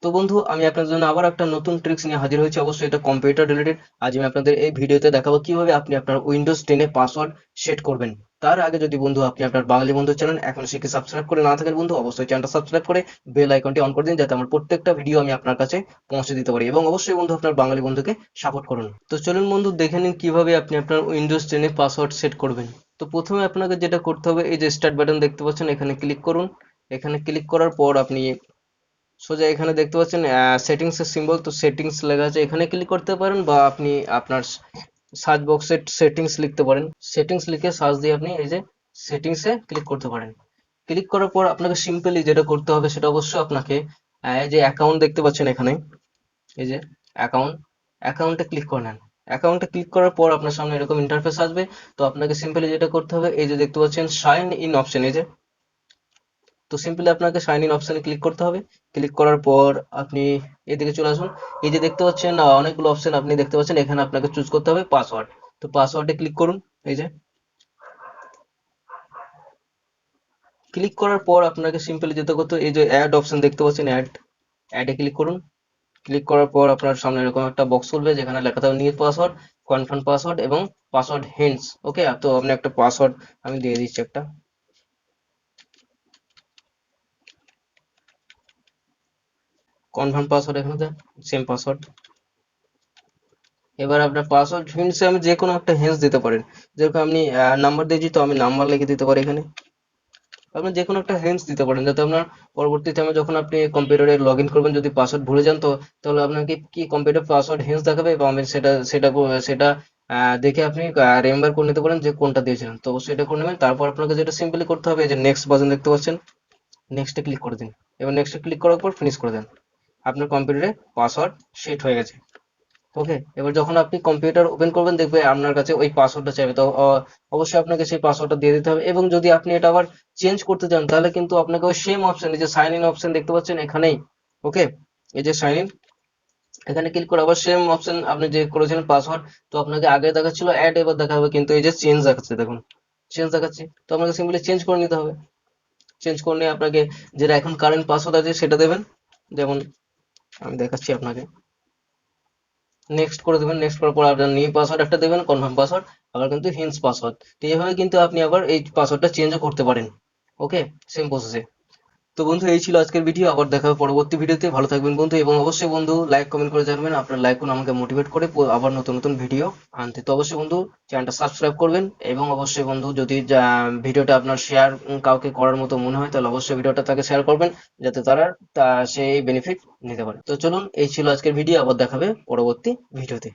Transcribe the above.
তো বন্ধু, আমি আপনাদের জন্য আবার একটা নতুন ট্রিক্স নিয়ে হাজির হয়েছি। অবশ্যই এটা কম্পিউটার রিলেটেড। আজ আমি আপনাদের এই ভিডিওতে দেখাবো কিভাবে আপনি আপনার উইন্ডোজ 10 এ পাসওয়ার্ড সেট করবেন। তার আগে যদি বন্ধু আপনি আপনার বাঙালি বন্ধু চ্যানেল এখন শিখে সাবস্ক্রাইব করে না থাকেন বন্ধু, অবশ্যই চ্যানেলটা সাবস্ক্রাইব করে বেল আইকনটি অন করে দিন, যাতে আমার প্রত্যেকটা ভিডিও আমি আপনার কাছে পৌঁছে দিতে পারি। এবং অবশ্যই বন্ধু আপনার বাঙালি বন্ধুকে সাপোর্ট করুন। তো চলুন বন্ধু, দেখে নিন কিভাবে আপনি আপনার উইন্ডোজ 10 এ পাসওয়ার্ড সেট করবেন। তো প্রথমে আপনাকে যেটা করতে হবে, এই যে স্টার্ট বাটন দেখতে পাচ্ছেন, এখানে ক্লিক করুন। এখানে ক্লিক করার পর আপনি সোজা এখানে দেখতে পাচ্ছেন সেটিংস এর সিম্বল, তো সেটিংস লেখা আছে, এখানে ক্লিক করতে পারেন, বা আপনি আপনার সার্চ বক্সে সেটিংস লিখতে পারেন। সেটিংস লিখে সার্চ দিয়ে আপনি এই যে সেটিংস এ ক্লিক করতে পারেন। ক্লিক করার পর আপনাকে সিম্পলি যেটা করতে হবে সেটা অবশ্যই আপনাকে এই যে অ্যাকাউন্ট দেখতে পাচ্ছেন এখানে, এই যে অ্যাকাউন্ট, অ্যাকাউন্টে ক্লিক করে নেন। অ্যাকাউন্টে ক্লিক করার পর আপনার সামনে এরকম ইন্টারফেস আসবে। তো আপনাকে সিম্পলি যেটা করতে হবে, এই যে দেখতে পাচ্ছেন সাইন ইন অপশন, এই যে, তো সিম্পলি আপনাকে সাইন ইন অপশনে ক্লিক করতে হবে। ক্লিক করার পর আপনি এদিকে চলে আসুন। এই যে দেখতে পাচ্ছেন অনেকগুলো অপশন আপনি দেখতে পাচ্ছেন, এখানে আপনাকে চুজ করতে হবে পাসওয়ার্ড। তো পাসওয়ার্ডে ক্লিক করুন। এই যে ক্লিক করার পর আপনাকে সিম্পলি যেতে করতে হবে, এই যে অ্যাড অপশন দেখতে পাচ্ছেন, অ্যাডে ক্লিক করুন। ক্লিক করার পর আপনার সামনে এরকম একটা বক্স খুলবে, যেখানে লেখা থাকবে নিউ পাসওয়ার্ড, কনফার্ম পাসওয়ার্ড এবং পাসওয়ার্ড হিন্টস। ওকে, তো আপনি একটা পাসওয়ার্ড আমি দিয়ে দিচ্ছি, একটা কনফার্ম পাসওয়ার্ড এখানে দেন, সেম পাসওয়ার্ড। এবার আপনার পাসওয়ার্ড হিন্টসে আমি যে কোনো একটা হিন্টস দিতে পারেন। যেরকম আপনি নাম্বার দিয়েছি, তো আমি নাম্বার লিখে দিতে পারি এখানে। আপনি যে কোনো একটা হিন্টস দিতে পারেন, যাতে আপনার পরবর্তীতে আমি যখন আপনি কম্পিউটারে লগ ইন করবেন, যদি পাসওয়ার্ড ভুলে যান, তো তাহলে আপনাকে কি কম্পিউটার পাসওয়ার্ড হিন্টস দেখাবে, এবং আমি সেটা দেখে আপনি রিমেম্বার করে নিতে পারেন যে কোনটা দিয়েছিলেন। তো অবশ্যই এটা করে নেবেন। তারপর আপনাকে যেটা সিম্পলি করতে হবে, এই যে নেক্সট বাটন দেখতে পাচ্ছেন, নেক্সটে ক্লিক করে দিন। এবার নেক্সটে ক্লিক করার পর ফিনিশ করে দেন। আপনার কম্পিউটারে পাসওয়ার্ড সেট হয়ে গেছে। ওকে, এবার যখন আপনি কম্পিউটার ওপেন করবেন, দেখবে আপনার কাছে ওই পাসওয়ার্ডটা চাইবে। তো অবশ্যই আপনাকে সেই পাসওয়ার্ডটা দিয়ে দিতে হবে। এবং যদি আপনি এটা আবার চেঞ্জ করতে চান, তাহলে কিন্তু আপনাকে ওই সেম অপশন, এই যে সাইন ইন অপশন দেখতে পাচ্ছেন এখানেই, ওকে, এই যে সাইন ইন, এখানে ক্লিক করে আবার সেম অপশন আপনি যে করেছিলেন পাসওয়ার্ড, তো আপনাকে আগে দেখাচ্ছিল অ্যাড, এবার দেখাবে কিন্তু এই যে চেঞ্জ দেখাচ্ছে, দেখুন চেঞ্জ দেখাচ্ছে। তো আপনাকে সিম্পলি চেঞ্জ করে নিতে হবে। চেঞ্জ করে নিয়ে আপনাকে যেটা এখন কারেন্ট পাসওয়ার্ড আছে সেটা দেবেন। যেমন আমি দেখাচ্ছি আপনাকে, নেক্সট করে দেবেন। নেক্সট করার পর আপনার নিউ পাসওয়ার্ড একটা দেবেন, কনফার্ম পাসওয়ার্ড, আবার কিন্তু হিন্টস পাসওয়ার্ড। তো এইভাবে কিন্তু আপনি আবার এই পাসওয়ার্ডটা চেঞ্জও করতে পারেন। ওকে, সেম প্রসেসে। তো বন্ধু, এই ছিল আজকের ভিডিও। আবার দেখা হবে পরবর্তী ভিডিওতে। ভালো থাকবেন বন্ধু, এবং অবশ্যই বন্ধু লাইক কমেন্ট করে জানাবেন। আপনার লাইক করে আমাকে মোটিভেট করে আবার নতুন নতুন ভিডিও আনতে। তো অবশ্যই বন্ধু চ্যানেলটা সাবস্ক্রাইব করবেন। এবং অবশ্যই বন্ধু, যদি ভিডিওটা আপনার শেয়ার কাউকে করার মতো মনে হয়, তাহলে অবশ্যই ভিডিওটা তাকে শেয়ার করবেন, যাতে সে এই বেনিফিট নিতে পারে। তো চলুন, এই ছিল আজকের ভিডিও। আবার দেখাবে পরবর্তী ভিডিওতে।